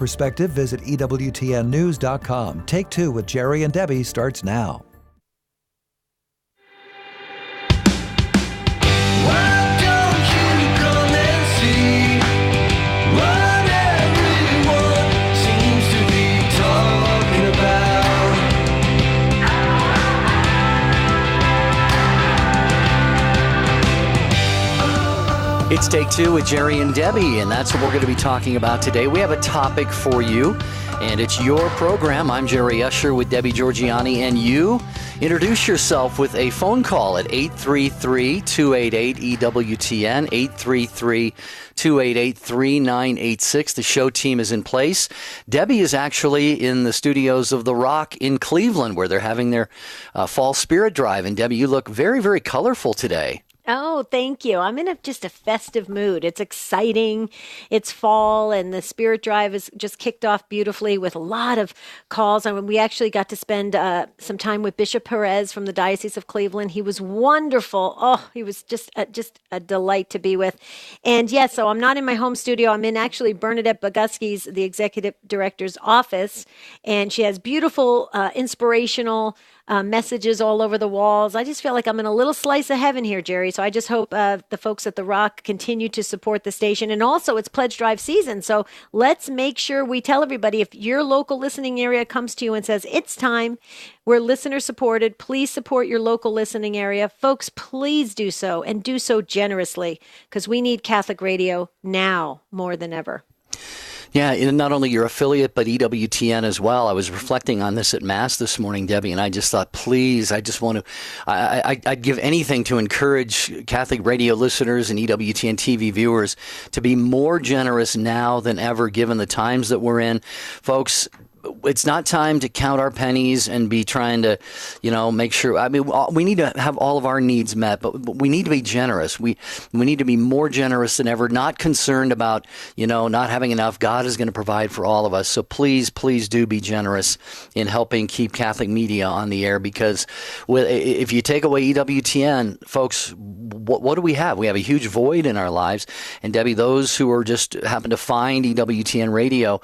perspective, visit EWTNnews.com. Take Two with Jerry and Debbie starts now. Why don't you come and see what everyone seems to be talking about? It's Take Two with Jerry and Debbie, and that's what we're going to be talking about today. We have a topic for you, and it's your program. I'm Jerry Usher with Debbie Georgianni, and you introduce yourself with a phone call at 833-288-EWTN, 833-288-3986. The show team is in place. Debbie is actually in the studios of The Rock in Cleveland, where they're having their fall spirit drive. And Debbie, you look very, very colorful today. Oh, thank you. I'm in just a festive mood. It's exciting. It's fall, and the spirit drive is just kicked off beautifully with a lot of calls. I mean, we actually got to spend some time with Bishop Perez from the Diocese of Cleveland. He was wonderful. Oh, he was just a delight to be with. And yes, so I'm not in my home studio. I'm in actually Bernadette Boguski's, the executive director's office, and she has beautiful, inspirational messages all over the walls. I just feel like I'm in a little slice of heaven here, Jerry. So I just hope the folks at The Rock continue to support the station. And also, it's Pledge Drive season. So let's make sure we tell everybody, if your local listening area comes to you and says, it's time, we're listener supported, please support your local listening area. Folks, please do so, and do so generously, because we need Catholic radio now more than ever. Yeah, and not only your affiliate, but EWTN as well. I was reflecting on this at Mass this morning, Debbie, and I just thought, please, I just want to, I'd give anything to encourage Catholic radio listeners and EWTN TV viewers to be more generous now than ever, given the times that we're in. Folks, it's not time to count our pennies and be trying to, make sure. I mean, we need to have all of our needs met, but we need to be generous. We need to be more generous than ever, not concerned about, not having enough. God is going to provide for all of us. So please, please do be generous in helping keep Catholic media on the air, because if you take away EWTN, folks, what do we have? We have a huge void in our lives. And Debbie, those who are just happen to find EWTN radio,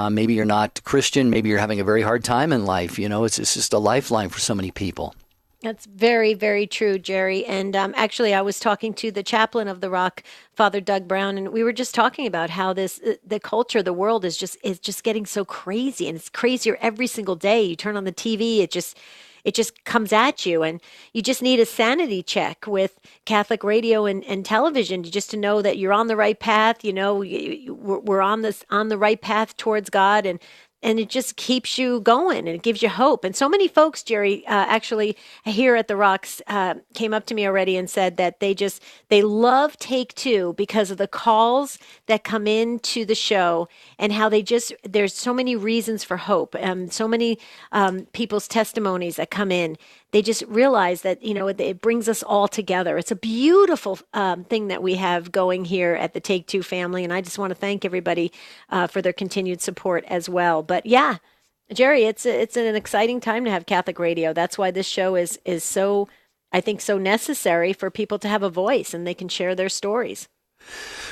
maybe you're not Christian, maybe you're having a very hard time in life. It's just a lifeline for so many people. That's very, very true, Jerry. And actually, I was talking to the chaplain of The Rock, Father Doug Brown, and we were just talking about how the culture, the world is just getting so crazy, and it's crazier every single day. You turn on the TV, it just comes at you, and you just need a sanity check with Catholic radio and television just to know that you're on the right path. We're on the right path towards God, and it just keeps you going, and it gives you hope. And so many folks, Jerry, actually here at The Rocks came up to me already and said that they love Take Two because of the calls that come into the show, and how there's so many reasons for hope, so many people's testimonies that come in. They just realize that, it brings us all together. It's a beautiful thing that we have going here at the Take Two family. And I just want to thank everybody for their continued support as well. But yeah, Jerry, it's an exciting time to have Catholic radio. That's why this show is so, I think, so necessary for people to have a voice and they can share their stories.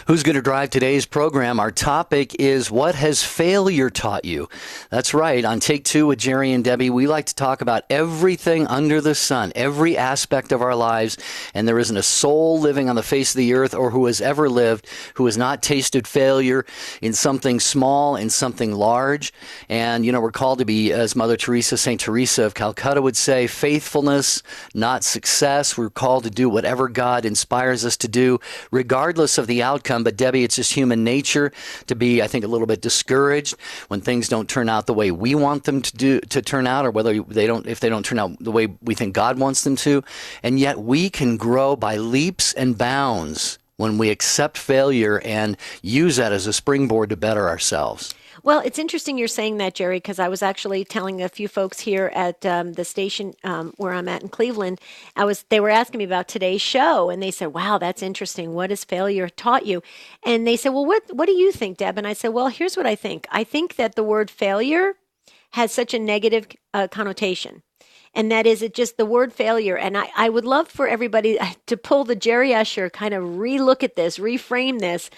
Who's going to drive today's program? Our topic is, what has failure taught you? That's right. On Take Two with Jerry and Debbie, we like to talk about everything under the sun, every aspect of our lives. And there isn't a soul living on the face of the earth, or who has ever lived, who has not tasted failure in something small, in something large. And, we're called to be, as Mother Teresa, St. Teresa of Calcutta would say, faithfulness, not success. We're called to do whatever God inspires us to do, regardless of the outcome. But Debbie, it's just human nature to be, I think, a little bit discouraged when things don't turn out the way we want them to turn out, or if they don't turn out the way we think God wants them to. And yet we can grow by leaps and bounds when we accept failure and use that as a springboard to better ourselves. Well, it's interesting you're saying that, Jerry, because I was actually telling a few folks here at the station where I'm at in Cleveland. They were asking me about today's show, and they said, "Wow, that's interesting. What has failure taught you?" And they said, "Well, what do you think, Deb?" And I said, "Well, here's what I think. I think that the word failure has such a negative connotation." And that is, it just the word failure. And I would love for everybody to pull the Jerry Usher, kind of relook at this, reframe this.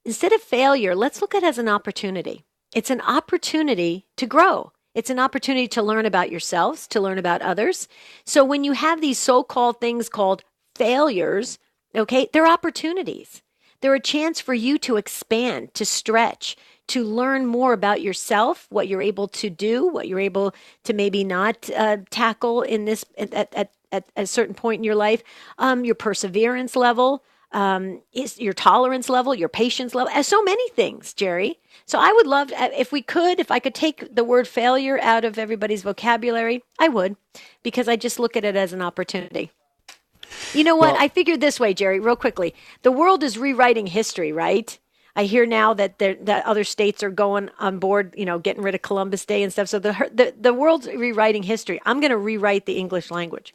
Instead of failure, let's look at it as an opportunity. It's an opportunity to grow. It's an opportunity to learn about yourselves, to learn about others. So when you have these so-called things called failures, okay, they're opportunities. They're a chance for you to expand, to stretch, to learn more about yourself, what you're able to do, what you're able to maybe not tackle in this at a certain point in your life, your perseverance level, is your tolerance level, your patience level, so many things, Jerry. So I would love, if I could take the word failure out of everybody's vocabulary, I would, because I just look at it as an opportunity. You know what? Well, I figured this way, Jerry, real quickly. The world is rewriting history, right? I hear now that that other states are going on board, getting rid of Columbus Day and stuff. So the world's rewriting history. I'm going to rewrite the English language.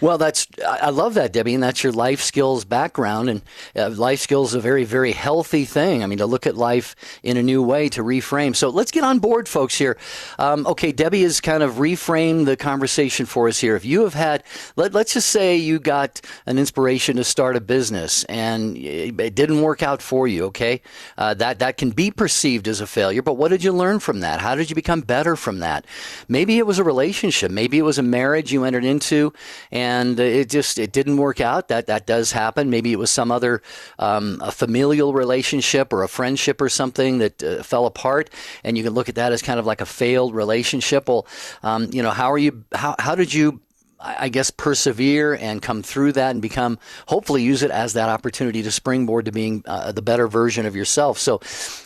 Well, I love that, Debbie, and that's your life skills background. And life skills is a very, very healthy thing. I mean, to look at life in a new way, to reframe. So let's get on board, folks, here. Okay, Debbie has kind of reframed the conversation for us here. If you have had, let's just say you got an inspiration to start a business and it didn't work out for you, okay? That can be perceived as a failure, but what did you learn from that? How did you become better from that? Maybe it was a relationship. Maybe it was a marriage you entered into and it didn't work out. That does happen. Maybe it was some other a familial relationship or a friendship or something that fell apart, and you can look at that as kind of like a failed relationship. Well, how did you, I guess, persevere and come through that and hopefully use it as that opportunity to springboard to being the better version of yourself. So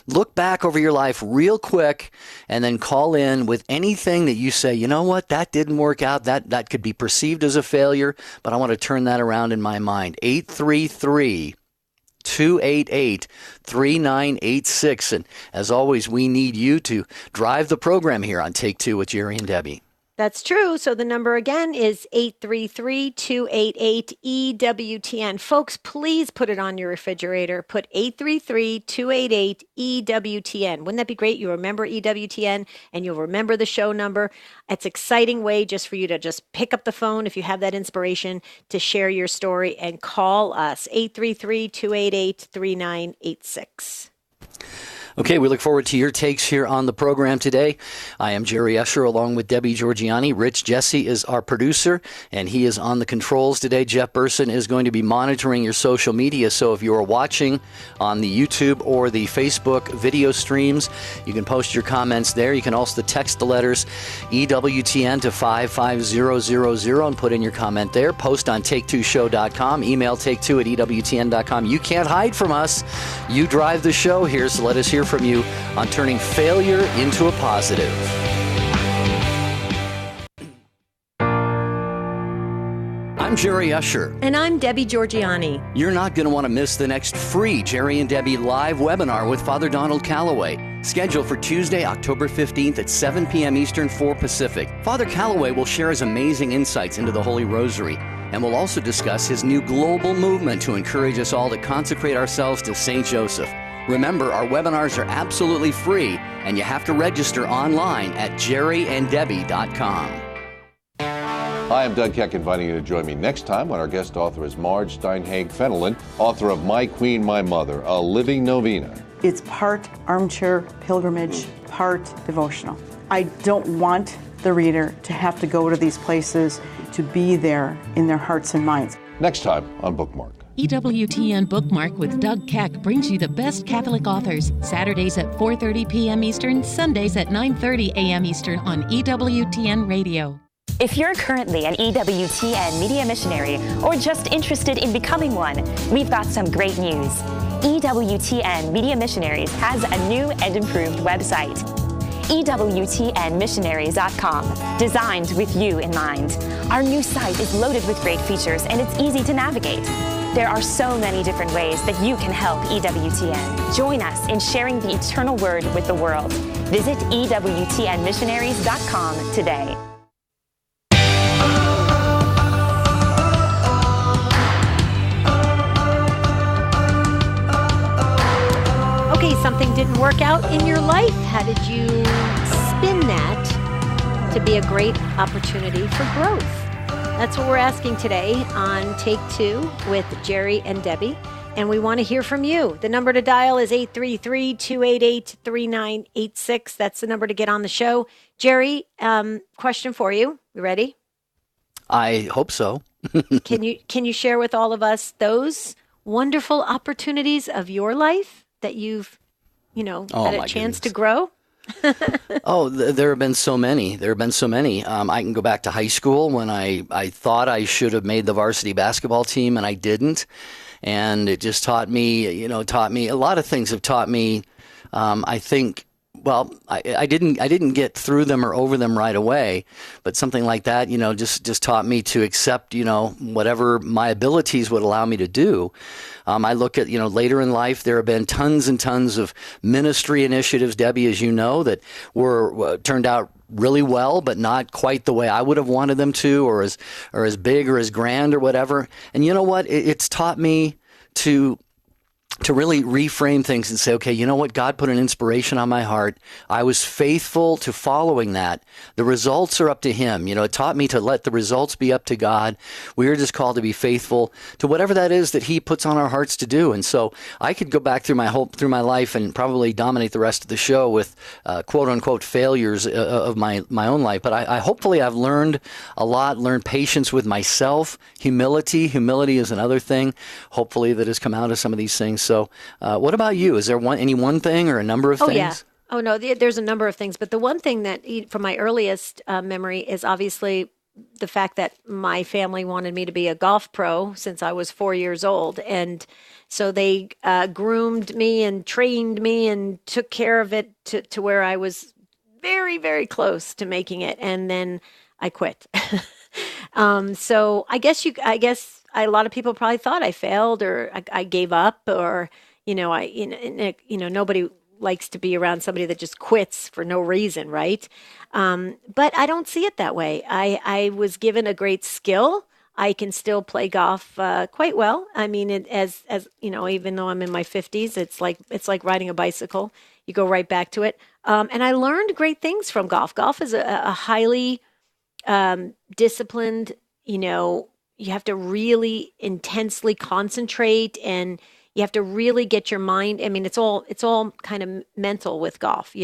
look back over your life real quick and then call in with anything that you say, you know what, that didn't work out. That could be perceived as a failure, but I want to turn that around in my mind. 833-288-3986. And as always, we need you to drive the program here on Take Two with Jerry and Debbie. That's true. So the number again is 833-288-EWTN. Folks, please put it on your refrigerator. Put 833-288-EWTN. Wouldn't that be great? You remember EWTN and you'll remember the show number. It's an exciting way just for you to just pick up the phone if you have that inspiration to share your story and call us. 833-288-3986. Okay, we look forward to your takes here on the program today. I am Jerry Usher along with Debbie Georgiani. Rich Jesse is our producer, and he is on the controls today. Jeff Burson is going to be monitoring your social media, so if you are watching on the YouTube or the Facebook video streams, you can post your comments there. You can also text the letters EWTN to 55000 and put in your comment there. Post on take2show.com. Email take2@EWTN.com. You can't hide from us. You drive the show here, so let us hear from you on turning failure into a positive. I'm Jerry Usher. And I'm Debbie Georgiani. You're not going to want to miss the next free Jerry and Debbie live webinar with Father Donald Calloway, scheduled for Tuesday, October 15th at 7 p.m. Eastern, 4 Pacific. Father Calloway will share his amazing insights into the Holy Rosary, and we'll also discuss his new global movement to encourage us all to consecrate ourselves to St. Joseph. Remember, our webinars are absolutely free, and you have to register online at jerryanddebbie.com. Hi, I'm Doug Keck, inviting you to join me next time when our guest author is Marge Steinhaig-Fenelon, author of My Queen, My Mother, a living novena. It's part armchair pilgrimage, part devotional. I don't want the reader to have to go to these places, to be there in their hearts and minds. Next time on Bookmark. EWTN Bookmark with Doug Keck brings you the best Catholic authors, Saturdays at 4:30 p.m. Eastern, Sundays at 9:30 a.m. Eastern on EWTN Radio. If you're currently an EWTN media missionary or just interested in becoming one, we've got some great news. EWTN Media Missionaries has a new and improved website. EWTNmissionaries.com, designed with you in mind. Our new site is loaded with great features and it's easy to navigate. There are so many different ways that you can help EWTN. Join us in sharing the eternal word with the world. Visit EWTNmissionaries.com today. Okay, something didn't work out in your life. How did you spin that to be a great opportunity for growth? That's what we're asking today on Take Two with Jerry and Debbie. And we want to hear from you. The number to dial is 833-288-3986. That's the number to get on the show. Jerry, question for you. You ready? I hope so. Can you share with all of us those wonderful opportunities of your life that you've, had a chance to grow? There have been so many. I can go back to high school when I thought I should have made the varsity basketball team and I didn't. And it just taught me a lot of things have taught me. I think, I didn't get through them or over them right away, but something like that, just taught me to accept, whatever my abilities would allow me to do. I look at, later in life, there have been tons and tons of ministry initiatives, Debbie, as you know, that were turned out really well, but not quite the way I would have wanted them to, or as big or as grand or whatever. And you know what? It's taught me to really reframe things and say, okay, you know what? God put an inspiration on my heart. I was faithful to following that. The results are up to Him. It taught me to let the results be up to God. We are just called to be faithful to whatever that is that He puts on our hearts to do. And so I could go back through my life and probably dominate the rest of the show with quote unquote failures of my own life. But I hopefully I've learned a lot, learned patience with myself, humility. Humility is another thing, hopefully, that has come out of some of these things. So what about you? Is there any one thing or a number of things? Yeah. Oh, no, there's a number of things. But the one thing that from my earliest memory is obviously the fact that my family wanted me to be a golf pro since I was 4 years old. And so they groomed me and trained me and took care of it to where I was very, very close to making it. And then I quit. So I guess a lot of people probably thought I failed or I gave up or, nobody likes to be around somebody that just quits for no reason, right? But I don't see it that way. I was given a great skill. I can still play golf quite well. I mean, as even though I'm in my 50s, it's like riding a bicycle. You go right back to it. And I learned great things from golf. Golf is a highly disciplined, you have to really intensely concentrate and you have to really get your mind. I mean, it's all kind of mental with golf,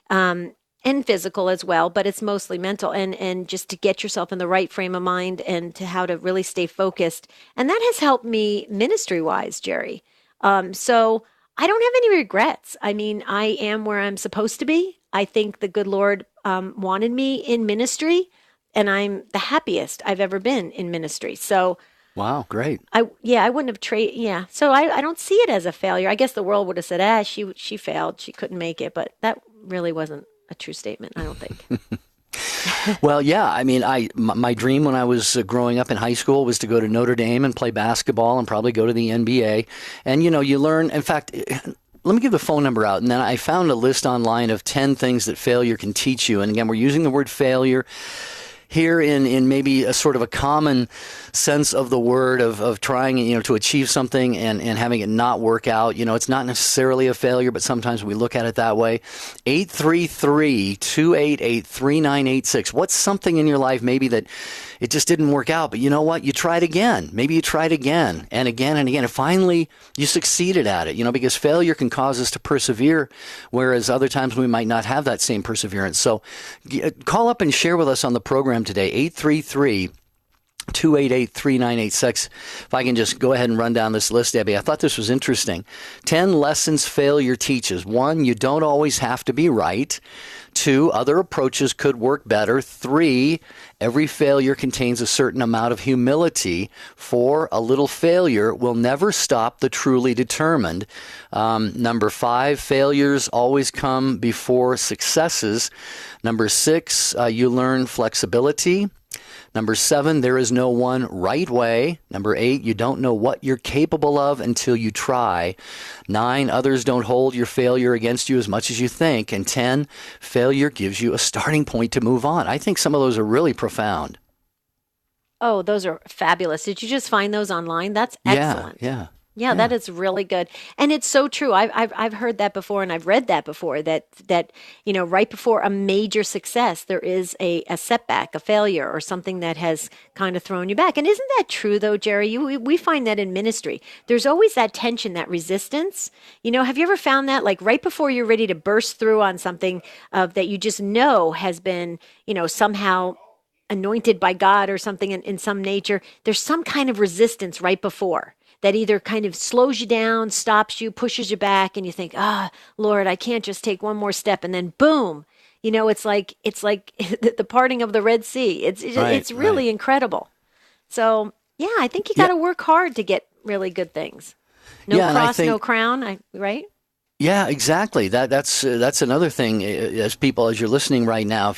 and physical as well, but it's mostly mental and just to get yourself in the right frame of mind and to how to really stay focused. And that has helped me ministry wise, Jerry. So I don't have any regrets. I mean, I am where I'm supposed to be. I think the good Lord wanted me in ministry. And I'm the happiest I've ever been in ministry. So, wow, great. I wouldn't have traded. Yeah, so I don't see it as a failure. I guess the world would have said, she failed, she couldn't make it, but that really wasn't a true statement. I don't think. Well, yeah. I mean, my dream when I was growing up in high school was to go to Notre Dame and play basketball and probably go to the NBA. And you learn. In fact, let me give the phone number out. And then I found a list online of 10 things that failure can teach you. And again, we're using the word failure here in maybe a sort of a common sense of the word of trying, to achieve something and having it not work out. It's not necessarily a failure, but sometimes we look at it that way. 833-288-3986. What's something in your life maybe that it just didn't work out, but you know what? You tried again. Maybe you tried again and again and again. And finally, you succeeded at it, because failure can cause us to persevere, whereas other times we might not have that same perseverance. So call up and share with us on the program today, 833-288-3986. If I can just go ahead and run down this list, Debbie. I thought this was interesting. 10 lessons failure teaches. 1, you don't always have to be right. 2, other approaches could work better. 3, every failure contains a certain amount of humility. 4, a little failure will never stop the truly determined. Number 5, failures always come before successes. Number 6, you learn flexibility. Number 7, there is no one right way. Number 8, you don't know what you're capable of until you try. 9, others don't hold your failure against you as much as you think. And 10, failure gives you a starting point to move on. I think some of those are really profound. Oh, those are fabulous. Did you just find those online? That's excellent. Yeah. Yeah, that is really good, and it's so true. I've heard that before, and I've read that before. That right before a major success, there is a setback, a failure, or something that has kind of thrown you back. And isn't that true, though, Jerry? We find that in ministry. There's always that tension, that resistance. Have you ever found that, like right before you're ready to burst through on something that you just know has been, somehow anointed by God or something in some nature? There's some kind of resistance right before, that either kind of slows you down, stops you, pushes you back, and you think, Lord, I can't just take one more step, and then boom, it's like the parting of the Red Sea. It's really incredible. So yeah, I think you got to work hard to get really good things. No cross, no crown. Right? Yeah, exactly. That's another thing. As you're listening right now,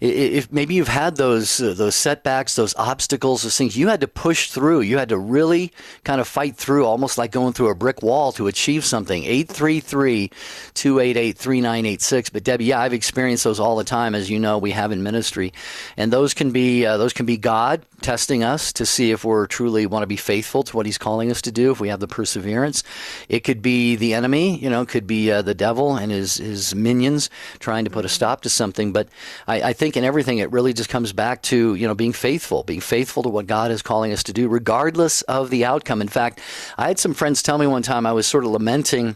if maybe you've had those setbacks, those obstacles, those things you had to push through, you had to really kind of fight through, almost like going through a brick wall to achieve something. 833-288-3986. But Debbie, I've experienced those all the time, as you know, we have in ministry, and those can be God testing us to see if we're truly want to be faithful to what He's calling us to do, if we have the perseverance. It could be the enemy, could be the devil and his minions trying to put a stop to something. But I think in everything, it really just comes back to, being faithful to what God is calling us to do, regardless of the outcome. In fact, I had some friends tell me one time, I was sort of lamenting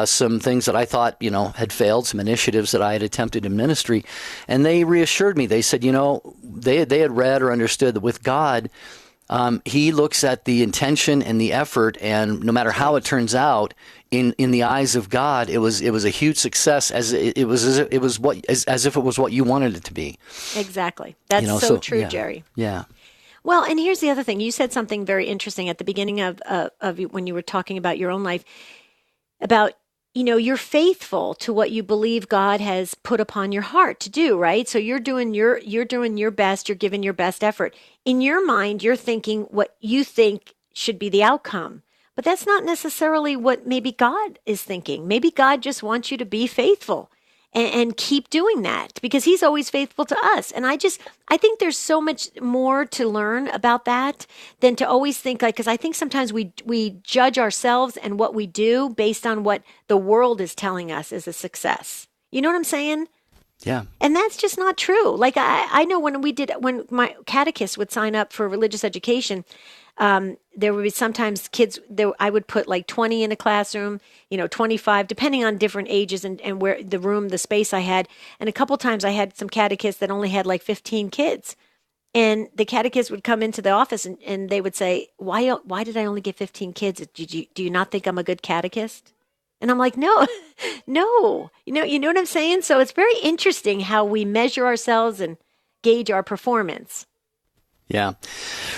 some things that I thought, had failed, some initiatives that I had attempted in ministry. And they reassured me. They said, they had read or understood that with God, He looks at the intention and the effort, and no matter how it turns out, in the eyes of God, it was a huge success, as if it was what you wanted it to be. Exactly. That's so true, yeah. Jerry. Yeah. Well, and here's the other thing. You said something very interesting at the beginning of when you were talking about your own life, about you're faithful to what you believe God has put upon your heart to do, right? So you're doing your best, you're giving your best effort. In your mind, you're thinking what you think should be the outcome. But that's not necessarily what maybe God is thinking. Maybe God just wants you to be faithful and keep doing that, because He's always faithful to us. And I think there's so much more to learn about that than to always think, because I think sometimes we judge ourselves and what we do based on what the world is telling us is a success. You know what I'm saying? Yeah. And that's just not true. Like I know when my catechist would sign up for religious education, there would be sometimes kids, I would put like 20 in a classroom, 25, depending on different ages and where the space I had. And a couple times I had some catechists that only had like 15 kids. And the catechist would come into the office and they would say, why did I only get 15 kids? Do you not think I'm a good catechist? And I'm like, no. You know what I'm saying? So it's very interesting how we measure ourselves and gauge our performance. Yeah.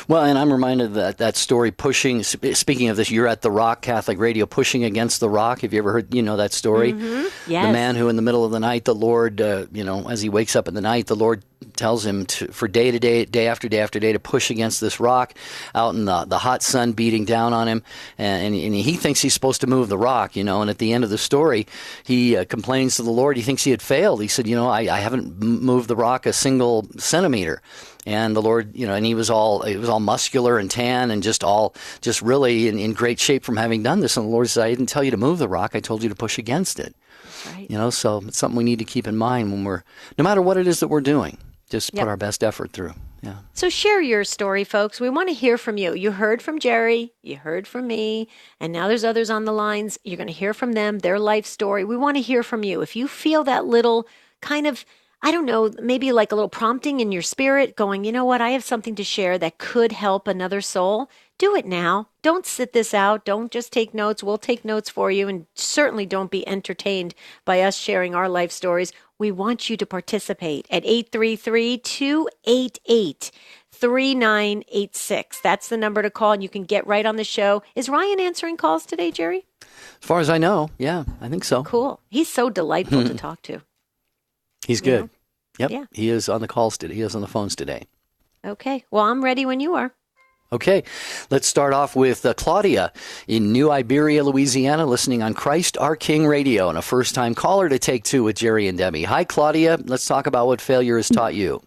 Well, and I'm reminded that story pushing, speaking of this, you're at the Rock Catholic Radio, pushing against the rock. Have you ever heard, that story? Mm-hmm. Yes. The man who in the middle of the night, the Lord, as he wakes up in the night, the Lord tells him for day to day, day after day after day, to push against this rock out in the hot sun beating down on him. And he thinks he's supposed to move the rock, and at the end of the story, he complains to the Lord. He thinks he had failed. He said, I haven't moved the rock a single centimeter. And the Lord, and he was all muscular and tan and just really in great shape from having done this. And the Lord said, I didn't tell you to move the rock. I told you to push against it. Right. So it's something we need to keep in mind when no matter what it is that we're doing, just put our best effort through. Yeah. So share your story, folks. We want to hear from you. You heard from Jerry, you heard from me, and now there's others on the lines. You're going to hear from them, their life story. We want to hear from you. If you feel that little kind of, I don't know, maybe like a little prompting in your spirit going, you know what, I have something to share that could help another soul, do it now. Don't sit this out. Don't just take notes. We'll take notes for you, and certainly don't be entertained by us sharing our life stories. We want you to participate at 833-288-3986. That's the number to call, and you can get right on the show. Is Ryan answering calls today, Jerry? As far as I know, yeah, I think so. Cool. He's so delightful to talk to. He's good. Yep. Yeah. He is on the calls today. He is on the phones today. Okay. Well, I'm ready when you are. Okay. Let's start off with Claudia in New Iberia, Louisiana, listening on Christ Our King Radio, and a first-time caller to Take Two with Jerry and Debbie. Hi, Claudia. Let's talk about what failure has taught you.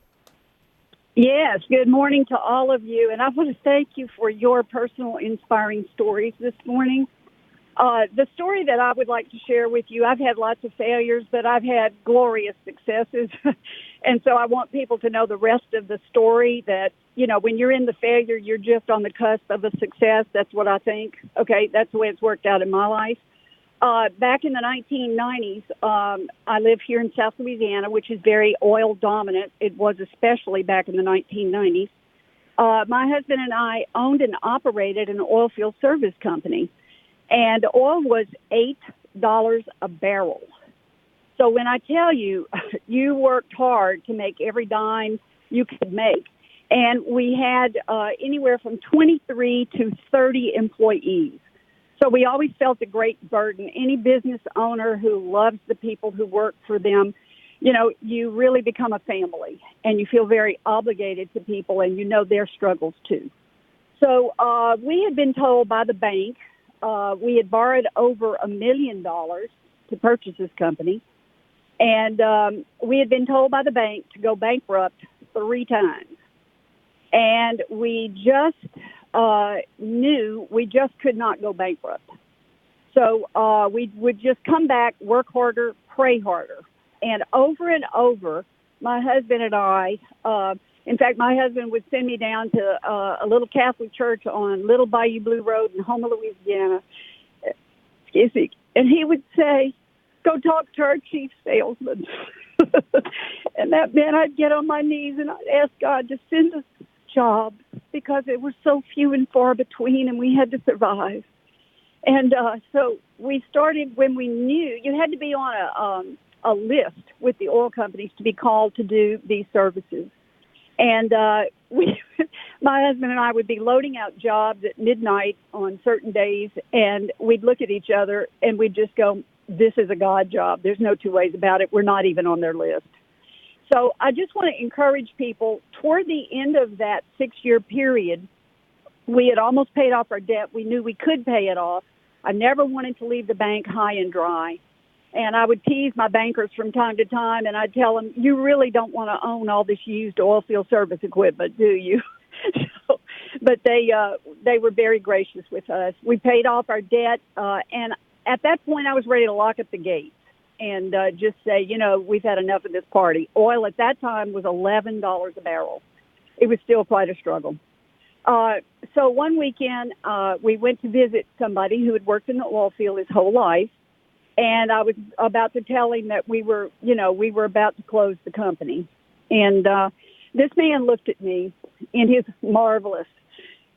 Yes, good morning to all of you. And I want to thank you for your personal inspiring stories this morning. The story that I would like to share with you, I've had lots of failures, but I've had glorious successes. And so I want people to know the rest of the story that, you know, when you're in the failure, you're just on the cusp of a success. That's what I think. Okay, that's the way it's worked out in my life. Back in the 1990s, I live here in South Louisiana, which is very oil dominant. It was especially back in the 1990s. My husband and I owned and operated an oil field service company, and oil was $8 a barrel. So when I tell you, you worked hard to make every dime you could make, and we had anywhere from 23 to 30 employees. So we always felt a great burden. Any business owner who loves the people who work for them, you know, you really become a family, and you feel very obligated to people, and you know their struggles too. So we had been told by the bank, we had borrowed over $1 million to purchase this company, and we had been told by the bank to go bankrupt 3 times. And we just knew we just could not go bankrupt. So we would just come back, work harder, pray harder. And over, my husband and I, in fact, my husband would send me down to a little Catholic church on Little Bayou Blue Road in Houma, Louisiana. Excuse me. And he would say, go talk to our chief salesman. And that meant I'd get on my knees and I'd ask God to send us job because it was so few and far between, and we had to survive. And so we started when we knew you had to be on a list with the oil companies to be called to do these services. And my husband and I would be loading out jobs at midnight on certain days, and we'd look at each other and we'd just go, this is a God job. There's no two ways about it. We're not even on their list. So I just want to encourage people, toward the end of that 6-year period, we had almost paid off our debt. We knew we could pay it off. I never wanted to leave the bank high and dry. And I would tease my bankers from time to time, and I'd tell them, you really don't want to own all this used oil field service equipment, do you? But they were very gracious with us. We paid off our debt, and at that point I was ready to lock up the gates and just say, you know, we've had enough of this party. Oil at that time was $11 a barrel. It was still quite a struggle. So one weekend, we went to visit somebody who had worked in the oil field his whole life, and I was about to tell him that we were about to close the company. And this man looked at me in his marvelous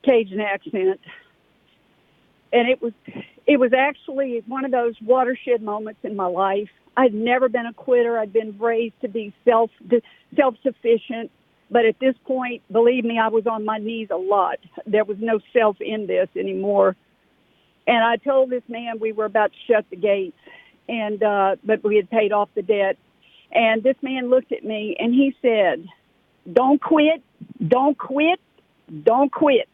Cajun accent, and it was actually one of those watershed moments in my life. I'd never been a quitter. I'd been raised to be self-sufficient. But at this point, believe me, I was on my knees a lot. There was no self in this anymore. And I told this man we were about to shut the gates, and but we had paid off the debt. And this man looked at me, and he said, don't quit, don't quit, don't quit.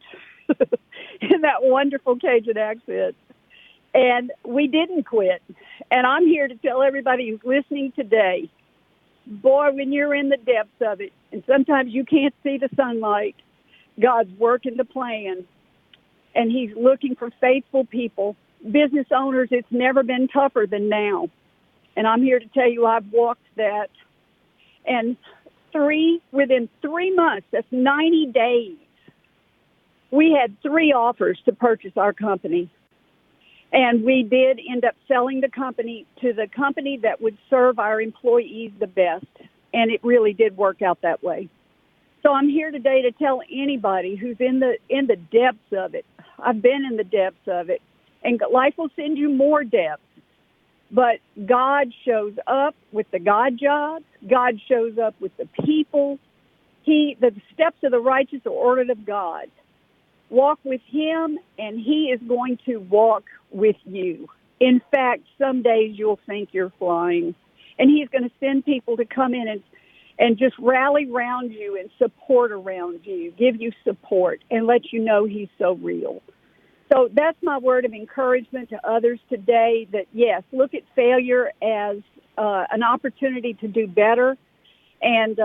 In that wonderful Cajun accent. And we didn't quit. And I'm here to tell everybody who's listening today, boy, when you're in the depths of it, and sometimes you can't see the sunlight, God's working the plan, and he's looking for faithful people. Business owners, it's never been tougher than now. And I'm here to tell you I've walked that. And within 3 months, that's 90 days, we had 3 offers to purchase our company. And we did end up selling the company to the company that would serve our employees the best. And it really did work out that way. So I'm here today to tell anybody who's in the depths of it. I've been in the depths of it. And life will send you more depths. But God shows up with the God jobs. God shows up with the people. The steps of the righteous are ordered of God. Walk with him, and he is going to walk with you. In fact, some days you'll think you're flying, and he's going to send people to come in and just rally around you and support around you, give you support, and let you know he's so real. So that's my word of encouragement to others today that, yes, look at failure as an opportunity to do better. And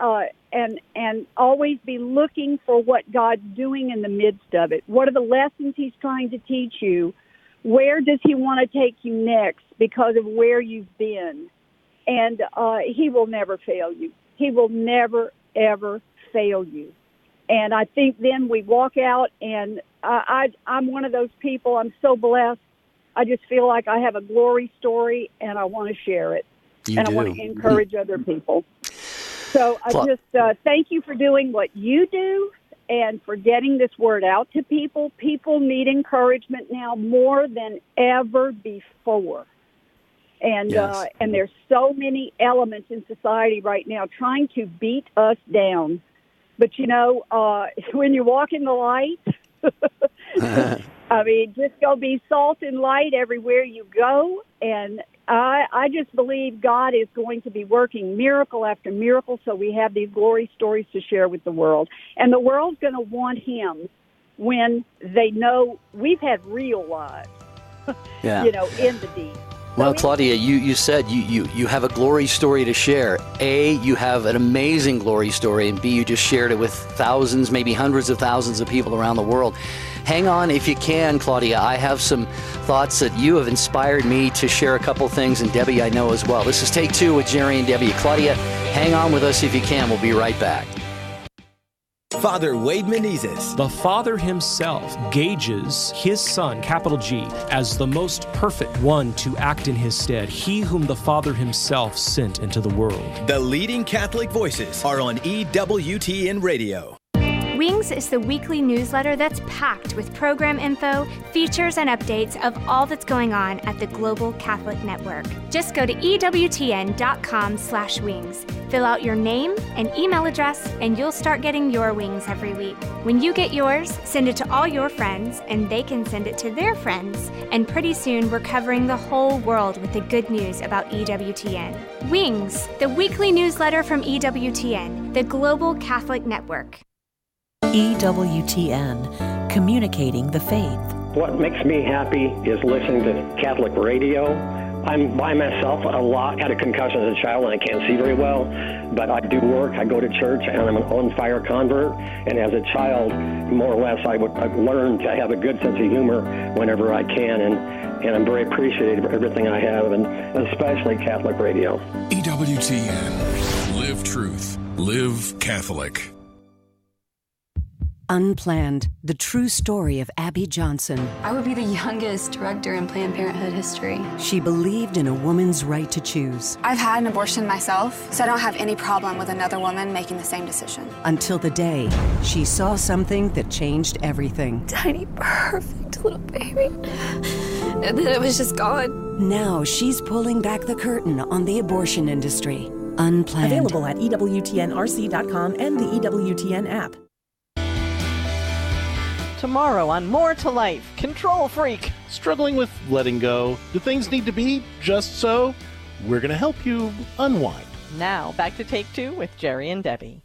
and always be looking for what God's doing in the midst of it. What are the lessons He's trying to teach you? Where does He want to take you next because of where you've been? And He will never fail you. He will never, ever fail you. And I think then we walk out, and I'm one of those people. I'm so blessed. I just feel like I have a glory story, and I want to share it. I want to encourage other people. So I just thank you for doing what you do and for getting this word out to people. People need encouragement now more than ever before. And and there's so many elements in society right now trying to beat us down. But, when you walk in the light, I mean, just go be salt and light everywhere you go. And I just believe God is going to be working miracle after miracle, so we have these glory stories to share with the world. And the world's going to want Him when they know we've had real lives, in the deep. Well, Claudia, you said you have a glory story to share. A, you have an amazing glory story, and B, you just shared it with thousands, maybe hundreds of thousands of people around the world. Hang on if you can, Claudia. I have some thoughts that you have inspired me to share a couple things, and Debbie, I know as well. This is Take Two with Jerry and Debbie. Claudia, hang on with us if you can. We'll be right back. Father Wade Menezes. The Father himself gauges his Son, capital G, as the most perfect one to act in his stead, he whom the Father himself sent into the world. The leading Catholic voices are on EWTN Radio. Wings is the weekly newsletter that's packed with program info, features, and updates of all that's going on at the Global Catholic Network. Just go to EWTN.com/wings. Fill out your name and email address, and you'll start getting your wings every week. When you get yours, send it to all your friends, and they can send it to their friends. And pretty soon, we're covering the whole world with the good news about EWTN. Wings, the weekly newsletter from EWTN, the Global Catholic Network. EWTN, communicating the faith. What makes me happy is listening to Catholic radio. I'm by myself a lot. Had a concussion as a child and I can't see very well, but I do work. I go to church and I'm an on-fire convert. And as a child, more or less, I've learned to have a good sense of humor whenever I can. And I'm very appreciative of everything I have, and especially Catholic radio. EWTN. Live truth. Live Catholic. Unplanned, the true story of Abby Johnson. I would be the youngest director in Planned Parenthood history. She believed in a woman's right to choose. I've had an abortion myself, so I don't have any problem with another woman making the same decision. Until the day she saw something that changed everything. Tiny, perfect little baby. And then it was just gone. Now she's pulling back the curtain on the abortion industry. Unplanned. Available at EWTNRC.com and the EWTN app. Tomorrow on More to Life, Control Freak. Struggling with letting go? Do things need to be just so? We're going to help you unwind. Now, back to Take Two with Jerry and Debbie.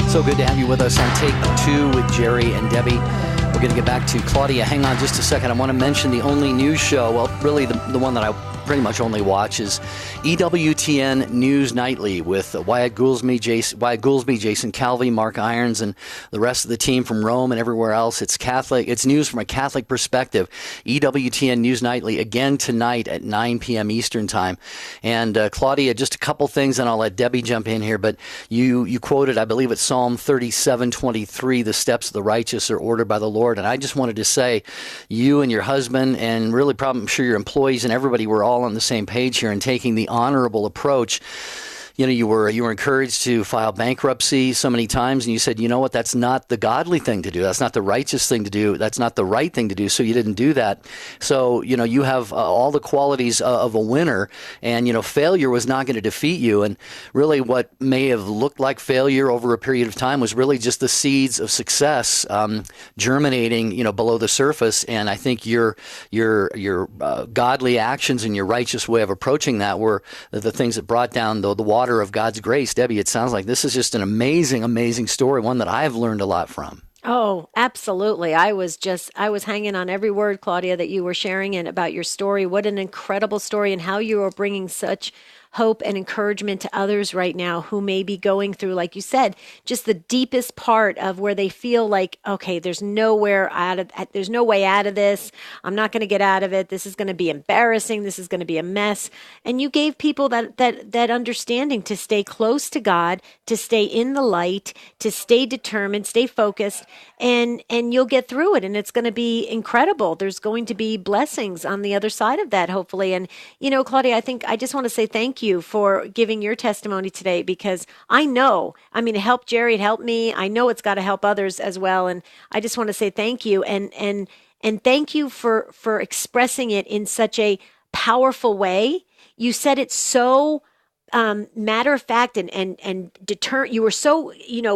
So good to have you with us on Take Two with Jerry and Debbie. We're going to get back to Claudia. Hang on just a second. I want to mention the only news show, well, really the one that I pretty much only watch is EWTN News Nightly with Wyatt Goolsby, Jason Calvey, Mark Irons, and the rest of the team from Rome and everywhere else. It's Catholic. It's news from a Catholic perspective. EWTN News Nightly again tonight at 9 p.m. Eastern Time. And Claudia, just a couple things, and I'll let Debbie jump in here. But you quoted, I believe it's Psalm 37:23, "The steps of the righteous are ordered by the Lord." And I just wanted to say, you and your husband, and really probably I'm sure your employees and everybody were all on the same page here and taking the honorable approach. You know, you were encouraged to file bankruptcy so many times, and you said, you know what, that's not the godly thing to do. That's not the righteous thing to do. That's not the right thing to do. So you didn't do that. So, you know, you have all the qualities of a winner, and, you know, failure was not going to defeat you. And really what may have looked like failure over a period of time was really just the seeds of success germinating, you know, below the surface. And I think your godly actions and your righteous way of approaching that were the things that brought down the water of God's grace. Debbie, it sounds like this is just an amazing, amazing story, one that I've learned a lot from. Oh, absolutely. I was hanging on every word, Claudia, that you were sharing and about your story. What an incredible story, and how you are bringing such hope and encouragement to others right now who may be going through, like you said, just the deepest part of where they feel like, okay, there's no way out of this. I'm not going to get out of it. This is going to be embarrassing. This is going to be a mess. And you gave people that understanding to stay close to God, to stay in the light, to stay determined, stay focused, and you'll get through it. And it's going to be incredible. There's going to be blessings on the other side of that, hopefully. And, Claudia, I just want to say thank you for giving your testimony today, because it helped Jerry, it helped me. I know it's got to help others as well. And I just want to say thank you. And thank you for expressing it in such a powerful way. You said it so matter of fact and you were so,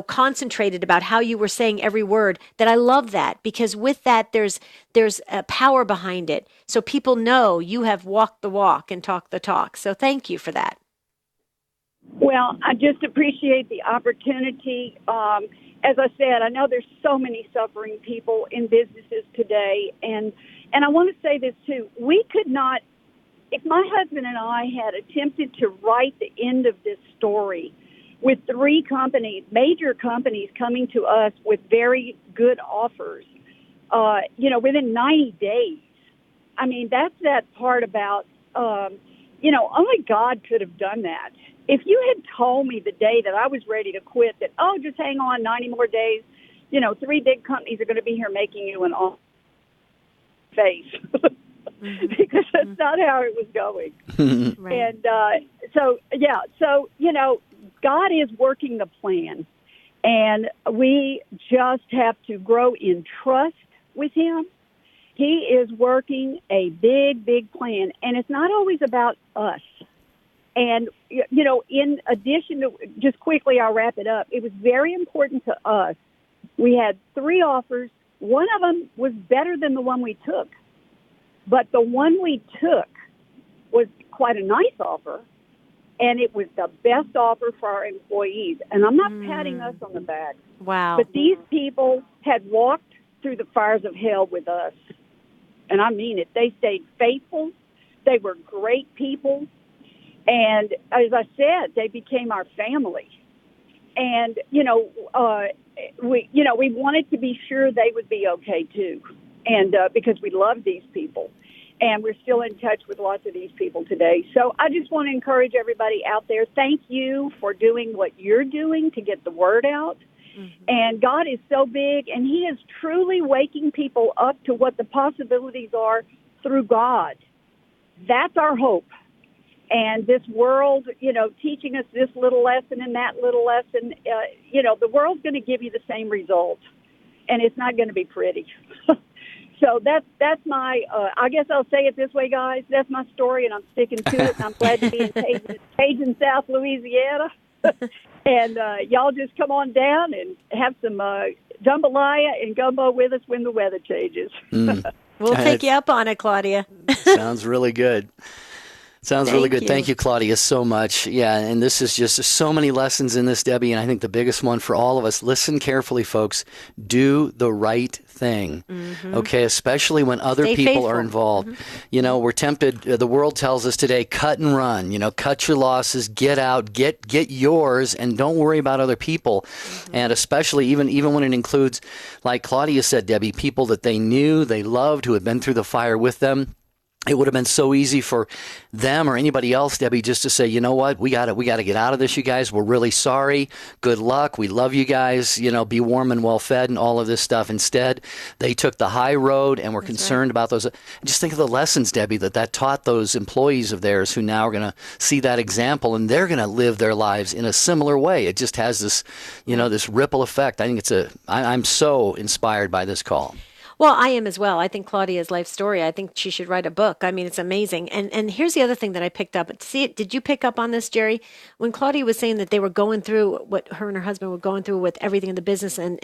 concentrated about how you were saying every word, that I love that, because with that, there's a power behind it. So people know you have walked the walk and talked the talk. So thank you for that. Well, I just appreciate the opportunity. As I said, I know there's so many suffering people in businesses today. And I want to say this too. We could not, if my husband and I had attempted to write the end of this story with 3 companies, major companies coming to us with very good offers, within 90 days. I mean, that's that part about, only God could have done that. If you had told me the day that I was ready to quit that, just hang on 90 more days, 3 big companies are going to be here making you an off face. Because that's not how it was going. Right. And so, God is working the plan, and we just have to grow in trust with Him. He is working a big, big plan, and it's not always about us. And, in addition to, just quickly, I'll wrap it up. It was very important to us. We had 3 offers. One of them was better than the one we took. But the one we took was quite a nice offer, and it was the best offer for our employees. And I'm not patting us on the back. Wow. But these people had walked through the fires of hell with us. And I mean it. They stayed faithful. They were great people. And as I said, they became our family. And, we wanted to be sure they would be okay, too. And because we love these people, and we're still in touch with lots of these people today. So I just want to encourage everybody out there. Thank you for doing what you're doing to get the word out. Mm-hmm. And God is so big, and He is truly waking people up to what the possibilities are through God. That's our hope. And this world, teaching us this little lesson and that little lesson, the world's going to give you the same result, and it's not going to be pretty. So that's my, I guess I'll say it this way, guys. That's my story, and I'm sticking to it, and I'm glad to be in Cajun, South Louisiana. And y'all just come on down and have some jambalaya and gumbo with us when the weather changes. We'll take you up on it, Claudia. Sounds really good. Sounds really good. You. Thank you, Claudia, so much. Yeah, and this is just so many lessons in this, Debbie, and I think the biggest one for all of us, listen carefully, folks, do the right thing, okay, especially when other Stay people faithful. are involved. We're tempted, the world tells us today, cut and run, cut your losses, get out, get yours, and don't worry about other people. And especially even when it includes, like Claudia said, Debbie, people that they knew, they loved, who had been through the fire with them. It would have been so easy for them or anybody else, Debbie, just to say, you know what, we got to get out of this, you guys. We're really sorry. Good luck. We love you guys. Be warm and well fed and all of this stuff. Instead, they took the high road and were concerned about those. Just think of the lessons, Debbie, that taught those employees of theirs who now are going to see that example, and they're going to live their lives in a similar way. It just has this, this ripple effect. I think I'm so inspired by this call. Well, I am as well. I think Claudia's life story, I think she should write a book. I mean, it's amazing. And here's the other thing that I picked up. Did you pick up on this, Jerry? When Claudia was saying that they were going through what her and her husband were going through with everything in the business and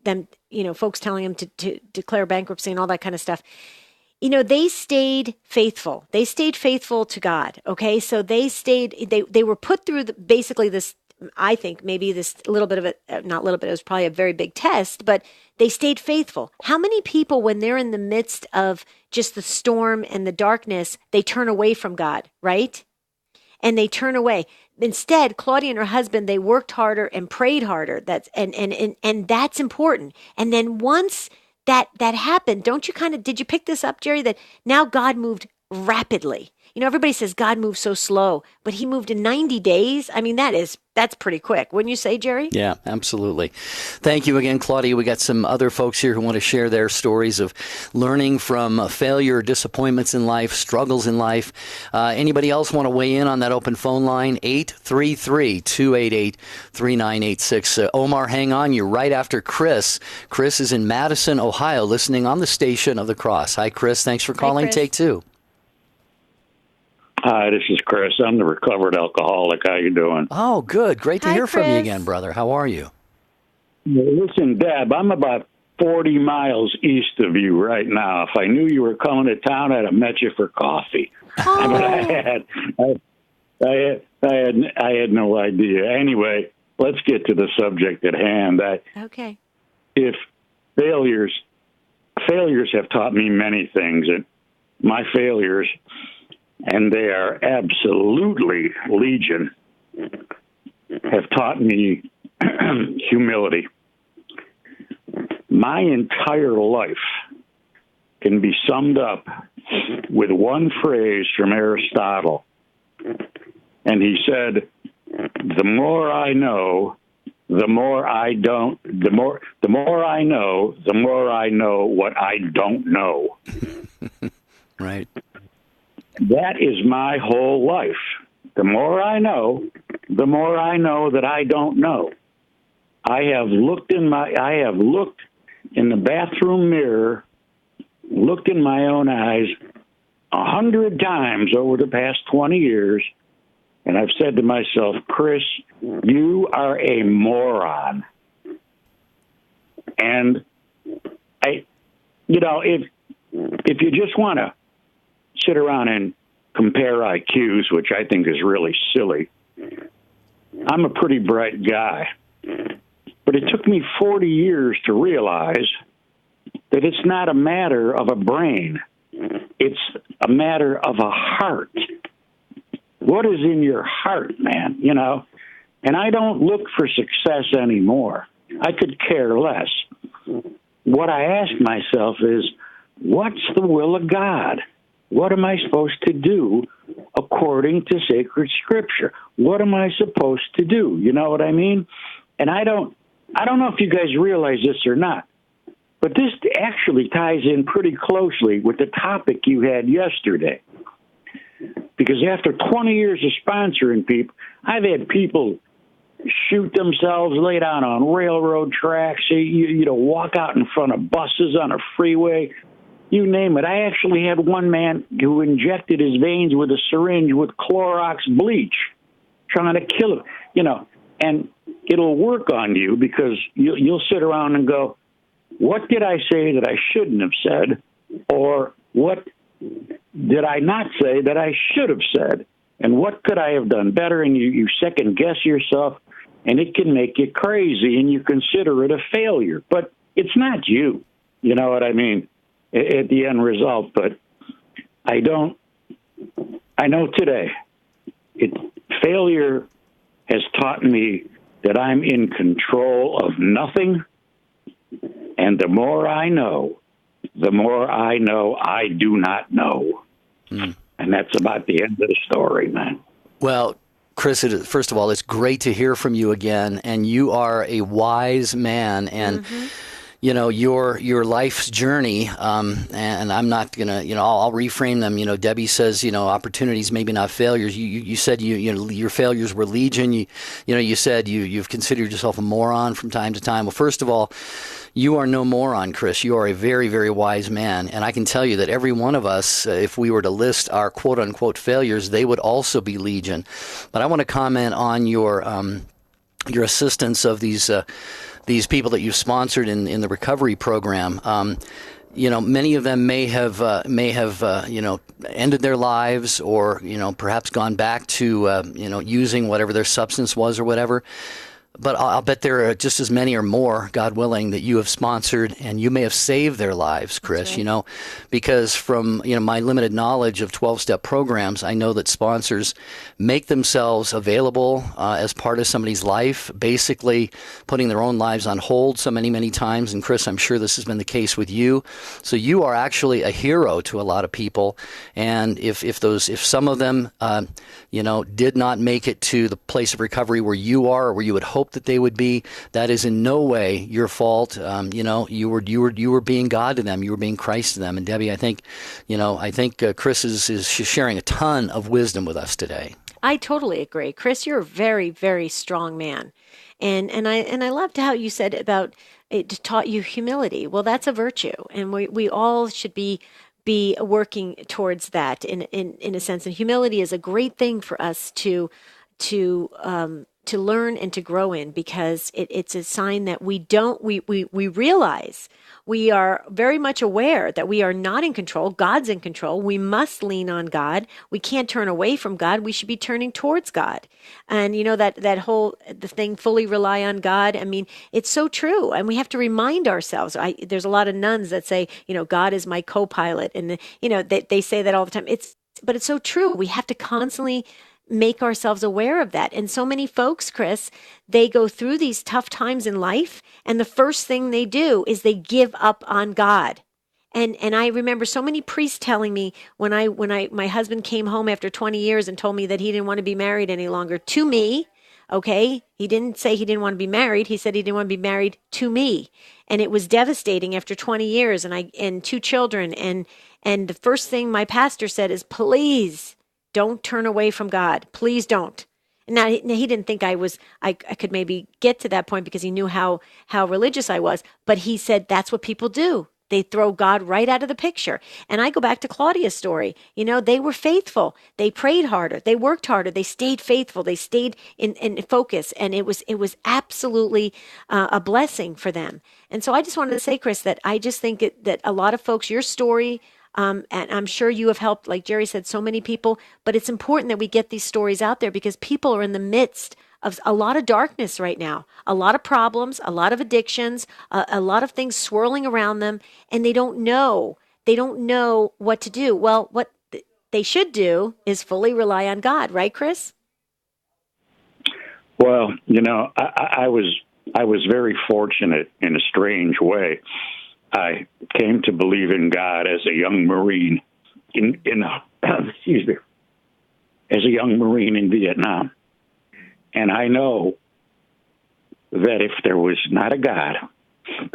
them, folks telling them to declare bankruptcy and all that kind of stuff. They stayed faithful. They stayed faithful to God. Okay. So they were put through basically this I think maybe this little bit of it, not little bit, it was probably a very big test, but they stayed faithful. How many people, when they're in the midst of just the storm and the darkness, they turn away from God, right? And they turn away. Instead, Claudia and her husband, they worked harder and prayed harder. That's and that's important. And then once that happened, did you pick this up, Jerry? That now God moved rapidly. Everybody says God moves so slow, but he moved in 90 days. I mean, that's pretty quick. Wouldn't you say, Jerry? Yeah, absolutely. Thank you again, Claudia. We got some other folks here who want to share their stories of learning from failure, disappointments in life, struggles in life. Anybody else want to weigh in on that open phone line? 833-288-3986. Omar, hang on. You're right after Chris. Chris is in Madison, Ohio, listening on the station of the Cross. Hi, Chris. Thanks for calling. Take two. Hi, this is Chris. I'm the recovered alcoholic. How you doing? Oh, good. Great to hear from you again, brother. How are you? Listen, Deb, I'm about 40 miles east of you right now. If I knew you were coming to town, I'd have met you for coffee. Oh. But I had no idea. Anyway, let's get to the subject at hand. Okay. If failures have taught me many things, and my failures, and they are absolutely legion, have taught me humility. My entire life can be summed up with one phrase from Aristotle. And he said, the more I know, the more I don't, the more I know, the more I know what I don't know. Right. That is my whole life. The more I know, the more I know that I don't know. I have looked in the bathroom mirror, looked in my own eyes 100 times over the past 20 years, and I've said to myself, Chris, you are a moron. And if you just want to sit around and compare IQs, which I think is really silly. I'm a pretty bright guy, but it took me 40 years to realize that it's not a matter of a brain. It's a matter of a heart. What is in your heart, man? And I don't look for success anymore. I could care less. What I ask myself is, what's the will of God? What am I supposed to do according to sacred scripture? What am I supposed to do? You know what I mean? And I don't know if you guys realize this or not, but this actually ties in pretty closely with the topic you had yesterday. Because after 20 years of sponsoring people, I've had people shoot themselves, lay down on railroad tracks, walk out in front of buses on a freeway. You name it. I actually had one man who injected his veins with a syringe with Clorox bleach, trying to kill him. And it'll work on you because you'll sit around and go, what did I say that I shouldn't have said? Or what did I not say that I should have said? And what could I have done better? And you second guess yourself, and it can make you crazy, and you consider it a failure. But it's not you. You know what I mean? At the end result, but I know today, failure has taught me that I'm in control of nothing, and the more I know I do not know. And that's about the end of the story, man. Well, Chris, first of all, it's great to hear from you again, and you are a wise man, and your life's journey, and I'm not gonna, I'll reframe them. Debbie says, opportunities, maybe not failures. You said your failures were legion. You said you've considered yourself a moron from time to time. Well, first of all, you are no moron, Chris. You are a very, very wise man, and I can tell you that every one of us, if we were to list our quote unquote failures, they would also be legion. But I want to comment on your assistance of these people that you've sponsored in the recovery program. many of them may have ended their lives, or perhaps gone back to using whatever their substance was or whatever. But I'll bet there are just as many or more, God willing, that you have sponsored, and you may have saved their lives, Chris, right. Because from, my limited knowledge of 12-step programs, I know that sponsors make themselves available as part of somebody's life, basically putting their own lives on hold so many, many times. And Chris, I'm sure this has been the case with you. So you are actually a hero to a lot of people. And if some of them, did not make it to the place of recovery where you are, or where you would hope that they would be, that is in no way your fault. You were being God to them. You were being Christ to them. And Debbie, I think Chris is sharing a ton of wisdom with us today. I totally agree, Chris. You're a very, very strong man, and I loved how you said about it taught you humility. Well, that's a virtue, and we all should be working towards that in a sense. And humility is a great thing for us to learn and to grow in, because it's a sign that we realize, we are very much aware that we are not in control. God's in control. We must lean on God. We can't turn away from God. We should be turning towards God. And that whole the thing, fully rely on God. I mean, it's so true. And we have to remind ourselves. There's a lot of nuns that say, God is my co-pilot, and they say that all the time. But it's so true. We have to constantly make ourselves aware of that. And so many folks, Chris, they go through these tough times in life, and the first thing they do is they give up on God. And I remember so many priests telling me when my husband came home after 20 years and told me that he didn't want to be married any longer to me. Okay, he didn't say he didn't want to be married. He said he didn't want to be married to me, and it was devastating after 20 years and 2 children. And the first thing my pastor said is, please don't turn away from God. Please don't. Now, he didn't think I could maybe get to that point because he knew how religious I was. But he said that's what people do. They throw God right out of the picture. And I go back to Claudia's story. They were faithful. They prayed harder. They worked harder. They stayed faithful. They stayed in focus. And it was absolutely a blessing for them. And so I just wanted to say, Chris, that I just think that a lot of folks, your story, and I'm sure you have helped, like Jerry said, so many people. But it's important that we get these stories out there, because people are in the midst of a lot of darkness right now, a lot of problems, a lot of addictions, a lot of things swirling around them, and they don't know what to do. Well, what they should do is fully rely on God, right, Chris? Well, I was very fortunate in a strange way. I came to believe in God as a young Marine excuse me, as a young Marine in Vietnam. And I know that if there was not a God,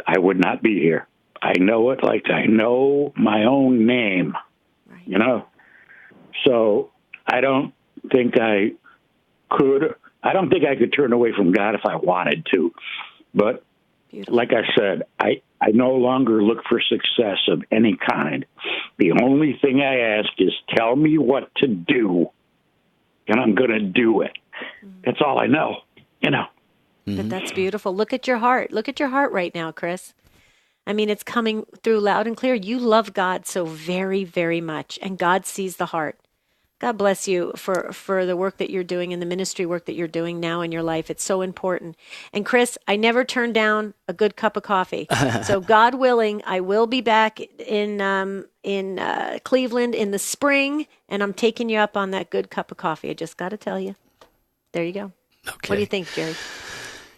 I would not be here. I know it like I know my own name, right. So I don't think I could turn away from God if I wanted to. But beautiful. Like I said, I no longer look for success of any kind. The only thing I ask is, tell me what to do, and I'm going to do it. That's all I know, But that's beautiful. Look at your heart. Look at your heart right now, Chris. I mean, it's coming through loud and clear. You love God so very, very much, and God sees the heart. God bless you for the work that you're doing and the ministry work that you're doing now in your life. It's so important. And Chris, I never turn down a good cup of coffee. So God willing, I will be back in Cleveland in the spring, and I'm taking you up on that good cup of coffee. I just got to tell you. There you go. Okay. What do you think, Jerry?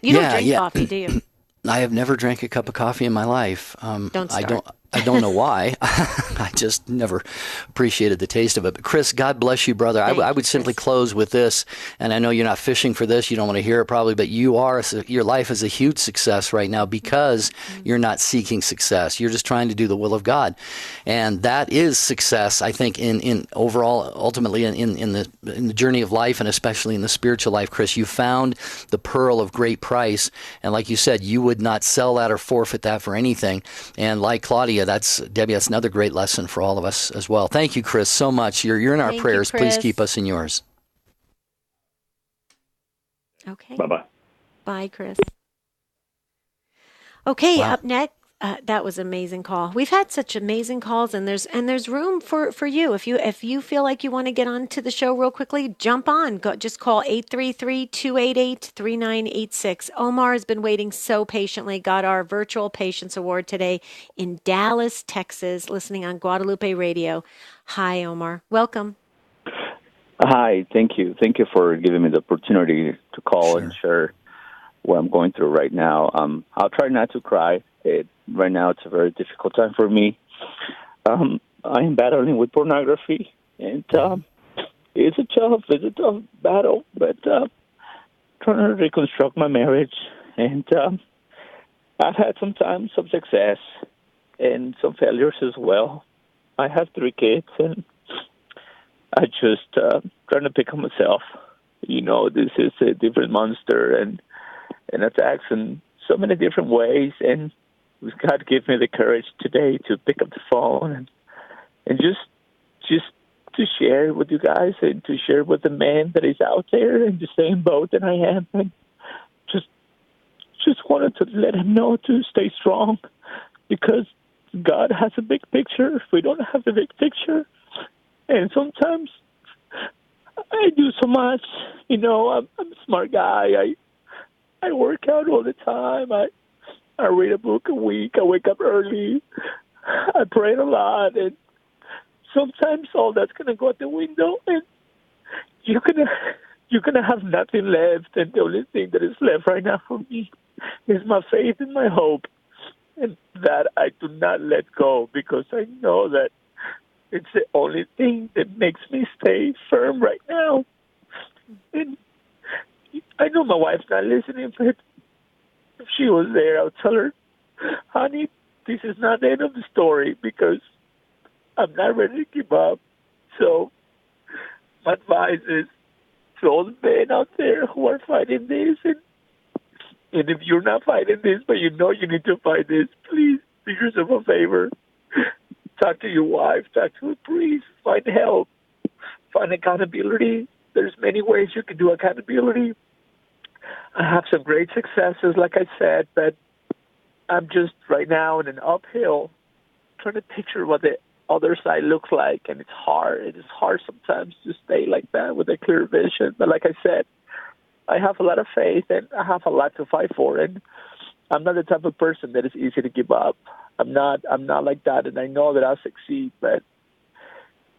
You don't drink coffee, do you? I have never drank a cup of coffee in my life. Don't start. I don't know why. I just never appreciated the taste of it. But Chris, God bless you, brother. I would simply close with this, and I know you're not fishing for this. You don't want to hear it probably, but your life is a huge success right now because you're not seeking success. You're just trying to do the will of God, and that is success. I think in overall, ultimately in the journey of life, and especially in the spiritual life. Chris, you found the pearl of great price, and like you said, you would not sell that or forfeit that for anything. And like Claudia, Debbie, that's another great lesson for all of us as well. Thank you, Chris, so much. You're in our prayers. Please keep us in yours. Okay. Bye-bye. Bye, Chris. Okay, wow. that was an amazing call. We've had such amazing calls, and there's room for you. If you feel like you want to get on to the show real quickly, jump on. Just call 833-288-3986. Omar has been waiting so patiently. Got our virtual patience award today in Dallas, Texas, listening on Guadalupe Radio. Hi, Omar. Welcome. Hi, thank you. Thank you for giving me the opportunity to call and share what I'm going through right now. I'll try not to cry. Right now, it's a very difficult time for me. I am battling with pornography, and it's a tough battle, but trying to reconstruct my marriage. And I've had some success and some failures as well. I have 3 kids, and I just trying to pick up myself. This is a different monster and attacks in so many different ways. And God gave me the courage today to pick up the phone and just to share with you guys and to share with the man that is out there in the same boat that I am. And just wanted to let him know to stay strong, because God has a big picture. We don't have the big picture. And sometimes I do so much. I'm a smart guy. I work out all the time. I read a book a week. I wake up early. I pray a lot. And sometimes all that's going to go out the window, and you're gonna have nothing left. And the only thing that is left right now for me is my faith and my hope. And that I do not let go, because I know that it's the only thing that makes me stay firm right now. And I know my wife's not listening, but if she was there, I would tell her, honey, this is not the end of the story, because I'm not ready to give up. So my advice is to all the men out there who are fighting this, and if you're not fighting this, but you know you need to fight this, please do yourself a favor. Talk to your wife, talk to a priest, find help, find accountability. There's many ways you can do accountability. I have some great successes, like I said, but I'm just right now in an uphill trying to picture what the other side looks like, and it's hard. It is hard sometimes to stay like that with a clear vision. But like I said, I have a lot of faith, and I have a lot to fight for, and I'm not the type of person that is easy to give up. I'm not like that, and I know that I'll succeed, but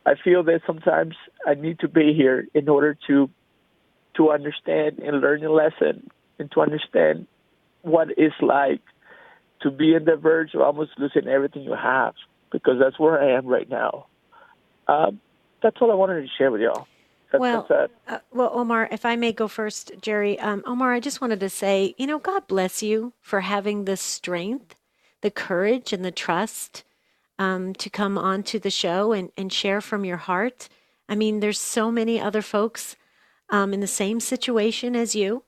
I feel that sometimes I need to be here in order to understand and learn a lesson, and to understand what it's like to be on the verge of almost losing everything you have, because that's where I am right now. That's all I wanted to share with y'all. Well, Omar, if I may go first, Jerry. Omar, I just wanted to say, God bless you for having the strength, the courage, and the trust to come onto the show and share from your heart. I mean, there's so many other folks in the same situation as you,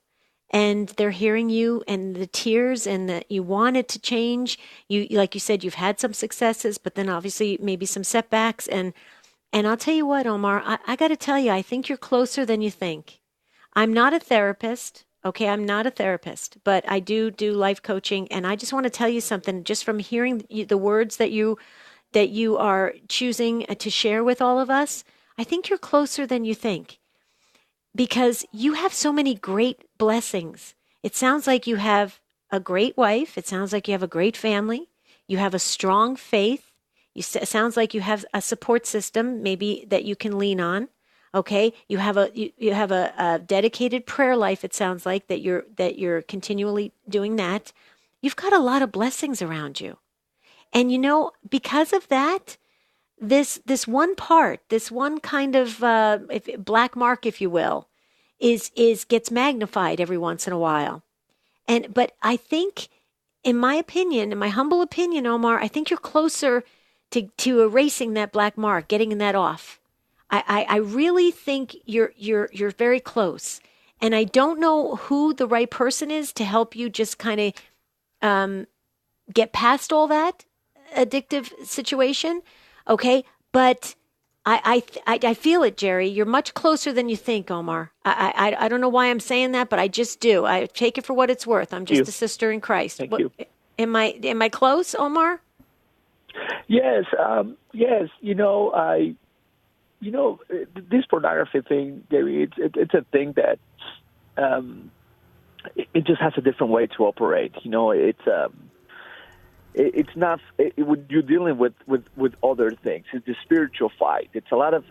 and they're hearing you and the tears, and that you wanted to change. You, like you said, you've had some successes, but then obviously maybe some setbacks. And I'll tell you what, Omar, I got to tell you, I think you're closer than you think. I'm not a therapist. Okay, I'm not a therapist, but I do life coaching, and I just want to tell you something. Just from hearing the words that you are choosing to share with all of us, I think you're closer than you think, because you have so many great blessings. It sounds like you have a great wife. It sounds like you have a great family. You have a strong faith. It sounds like you have a support system, maybe that you can lean on. Okay, you have a dedicated prayer life. It sounds like that you're continually doing that. You've got a lot of blessings around you, and because of that, this one part, this one kind of black mark, if you will, gets magnified every once in a while. But I think, in my opinion, in my humble opinion, Omar, I think you're closer to erasing that black mark, getting that off. I really think you're very close, and I don't know who the right person is to help you just kind of get past all that addictive situation. Okay, but I feel it, Jerry. You're much closer than you think, Omar. I don't know why I'm saying that, but I just do. I take it for what it's worth. I'm just a sister in Christ. Thank you. Am I close, Omar? Yes, yes. This pornography thing, Gary, it's a thing that it just has a different way to operate. It's not. You're dealing with other things. It's a spiritual fight. It's a lot of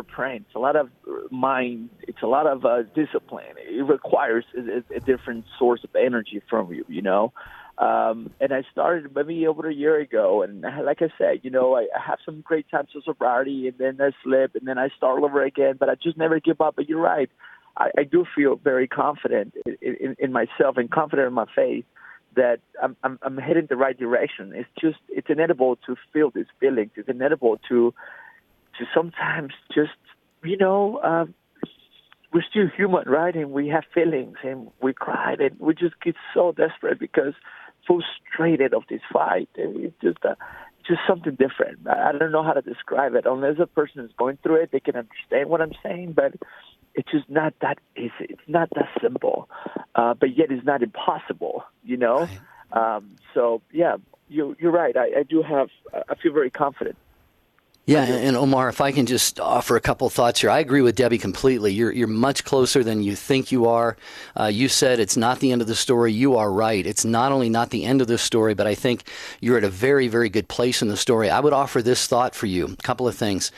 praying. It's a lot of mind. It's a lot of discipline. It requires a different source of energy from you. And I started maybe over a year ago, and like I said, I have some great times of sobriety, and then I slip, and then I start over again. But I just never give up. But you're right. I do feel very confident in myself and confident in my faith that I'm heading the right direction. It's inevitable to feel these feelings. It's inevitable to sometimes just, we're still human, right? And we have feelings and we cry and we just get so desperate because frustrated of this fight. And it's just something different. I don't know how to describe it. Unless a person is going through it, they can understand what I'm saying, but it's just not that easy. It's not that simple, but yet it's not impossible, So, yeah, you're right. I feel very confident. Yeah, and Omar, if I can just offer a couple of thoughts here. I agree with Debbie completely. You're much closer than you think you are. You said it's not the end of the story. You are right. It's not only not the end of the story, but I think you're at a very, very good place in the story. I would offer this thought for you, a couple of things.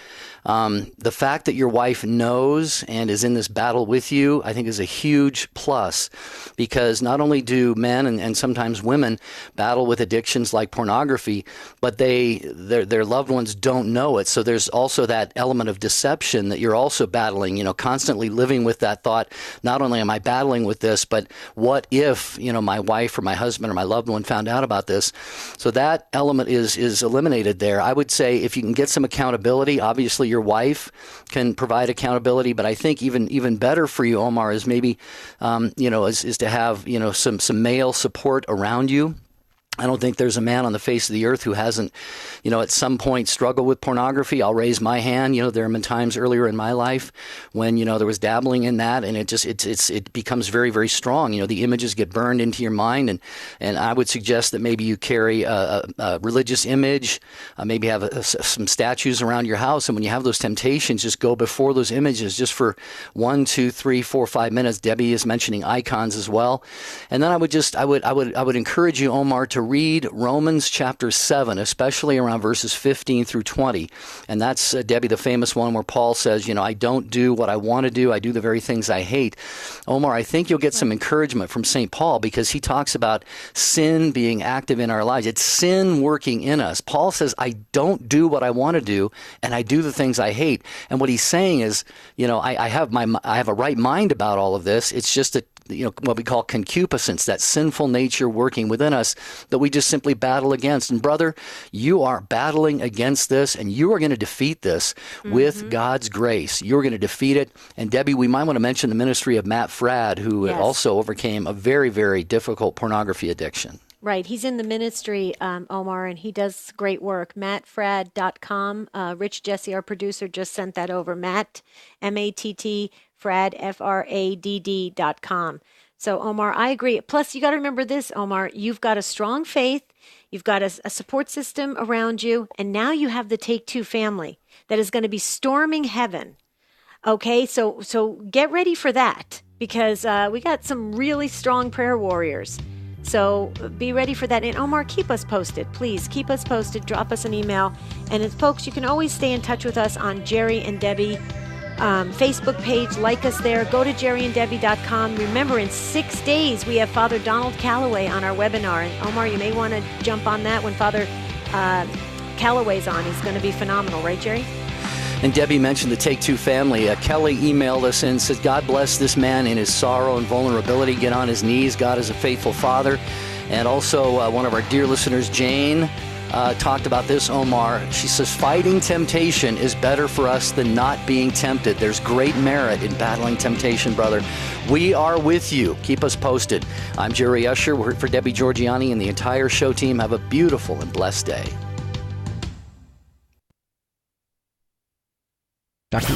The fact that your wife knows and is in this battle with you, I think is a huge plus, because not only do men and sometimes women battle with addictions like pornography, but their loved ones don't know it. So there's also that element of deception that you're also battling, constantly living with that thought. Not only am I battling with this, but what if, my wife or my husband or my loved one found out about this? So that element is eliminated there. I would say if you can get some accountability, obviously your wife can provide accountability, but I think even better for you, Omar, is maybe, is to have, some male support around you. I don't think there's a man on the face of the earth who hasn't, at some point struggled with pornography. I'll raise my hand. There have been times earlier in my life when, there was dabbling in that, and it becomes very, very strong. The images get burned into your mind, and I would suggest that maybe you carry a religious image, maybe have some statues around your house, and when you have those temptations, just go before those images just for 1, 2, 3, 4, 5 minutes. Debbie is mentioning icons as well, and then I would encourage you, Omar, to read Romans chapter 7, especially around verses 15 through 20. And that's, Debbie, the famous one where Paul says, I don't do what I want to do. I do the very things I hate. Omar, I think you'll get some encouragement from St. Paul because he talks about sin being active in our lives. It's sin working in us. Paul says, I don't do what I want to do, and I do the things I hate. And what he's saying is, I have a right mind about all of this. It's just that what we call concupiscence, that sinful nature working within us that we just simply battle against. And brother, you are battling against this, and you are going to defeat this with God's grace. You're going to defeat it. And Debbie, we might want to mention the ministry of Matt Fradd, who also overcame a very, very difficult pornography addiction. Right. He's in the ministry, Omar, and he does great work. MattFradd.com. Rich Jesse, our producer, just sent that over. Matt, M-A-T-T, Fradd, F-R-A-D-D.com. So, Omar, I agree. Plus, you got to remember this, Omar. You've got a strong faith. You've got a support system around you. And now you have the Take Two family that is going to be storming heaven. Okay, so get ready for that because we got some really strong prayer warriors. So be ready for that. And Omar, keep us posted. Please keep us posted. Drop us an email. And folks, you can always stay in touch with us on Jerry and Debbie Facebook page. Like us there. Go to jerryanddebbie.com. Remember, in 6 days, we have Father Donald Calloway on our webinar. And Omar, you may want to jump on that when Father Calloway's on. He's going to be phenomenal. Right, Jerry? And Debbie mentioned the Take Two family. Kelly emailed us and said, God bless this man in his sorrow and vulnerability. Get on his knees. God is a faithful father. And also one of our dear listeners, Jane, talked about this, Omar. She says, fighting temptation is better for us than not being tempted. There's great merit in battling temptation, brother. We are with you. Keep us posted. I'm Jerry Usher. We're for Debbie Georgianni and the entire show team. Have a beautiful and blessed day.